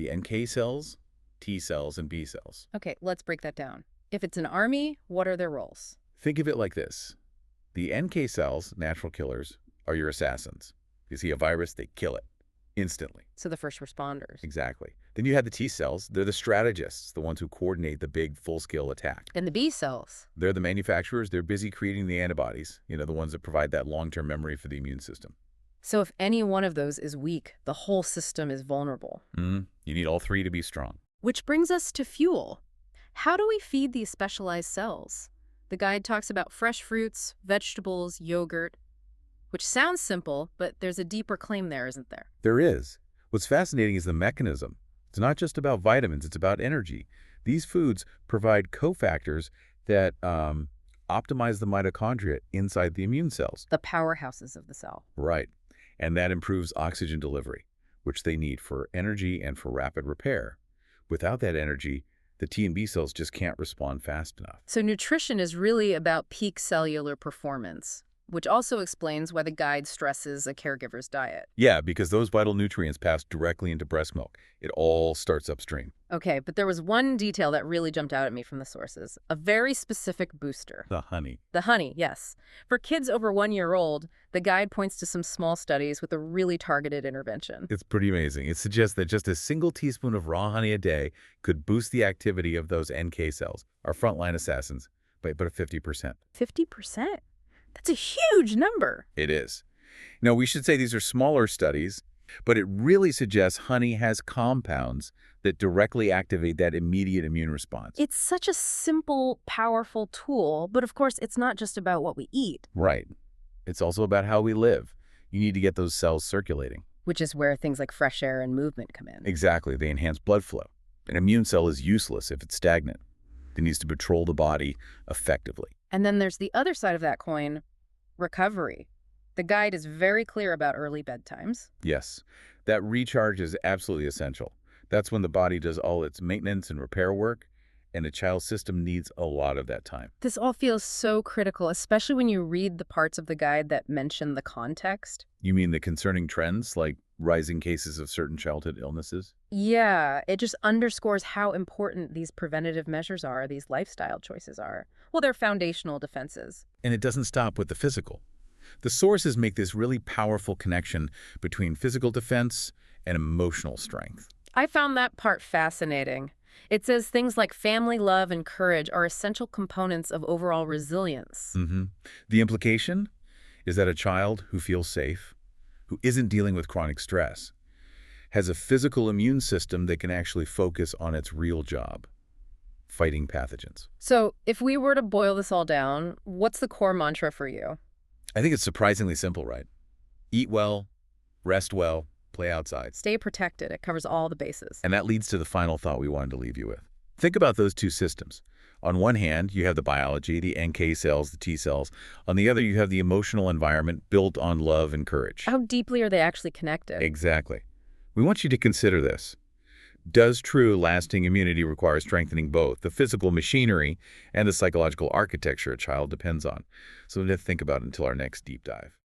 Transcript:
The NK cells, T cells, and B cells. Okay, let's break that down. If it's an army, what are their roles? Think of it like this. The NK cells, natural killers, are your assassins. You see a virus, they kill it instantly. So the first responders. Exactly. Then you have the T cells. They're the strategists, the ones who coordinate the big full-scale attack. And the B cells. They're the manufacturers. They're busy creating the antibodies, the ones that provide that long-term memory for the immune system. So if any one of those is weak, the whole system is vulnerable. You need all three to be strong. Which brings us to fuel. How do we feed these specialized cells? The guide talks about fresh fruits, vegetables, yogurt, which sounds simple, but there's a deeper claim there, isn't there? There is. What's fascinating is the mechanism. It's not just about vitamins, it's about energy. These foods provide cofactors that optimize the mitochondria inside the immune cells. The powerhouses of the cell. Right. And that improves oxygen delivery, which they need for energy and for rapid repair. Without that energy, the T and B cells just can't respond fast enough. So nutrition is really about peak cellular performance, which also explains why the guide stresses a caregiver's diet. Yeah, because those vital nutrients pass directly into breast milk. It all starts upstream. Okay, but there was one detail that really jumped out at me from the sources. A very specific booster. The honey. The honey, yes. For kids over 1 year old, the guide points to some small studies with a really targeted intervention. It's pretty amazing. It suggests that just a single teaspoon of raw honey a day could boost the activity of those NK cells, our frontline assassins, by about 50%. 50%? That's a huge number. It is. Now, we should say these are smaller studies, but it really suggests honey has compounds that directly activate that immediate immune response. It's such a simple, powerful tool, but of course, it's not just about what we eat. Right. It's also about how we live. You need to get those cells circulating. Which is where things like fresh air and movement come in. Exactly. They enhance blood flow. An immune cell is useless if it's stagnant. It needs to patrol the body effectively. And then there's the other side of that coin, recovery. The guide is very clear about early bedtimes. Yes, that recharge is absolutely essential. That's when the body does all its maintenance and repair work, and a child's system needs a lot of that time. This all feels so critical, especially when you read the parts of the guide that mention the context. You mean the concerning trends, like rising cases of certain childhood illnesses? Yeah, it just underscores how important these preventative measures are, these lifestyle choices are. Well, they're foundational defenses. And it doesn't stop with the physical. The sources make this really powerful connection between physical defense and emotional strength. I found that part fascinating. It says things like family love and courage are essential components of overall resilience. The implication is that a child who feels safe, who isn't dealing with chronic stress, has a physical immune system that can actually focus on its real job, fighting pathogens. So if we were to boil this all down, what's the core mantra for you? I think it's surprisingly simple, right? Eat well, rest well, play outside. Stay protected. It covers all the bases. And that leads to the final thought we wanted to leave you with. Think about those two systems. On one hand, you have the biology, the NK cells, the T cells. On the other, you have the emotional environment built on love and courage. How deeply are they actually connected? Exactly. We want you to consider this. Does true lasting immunity require strengthening both the physical machinery and the psychological architecture a child depends on? Something to think about until our next deep dive.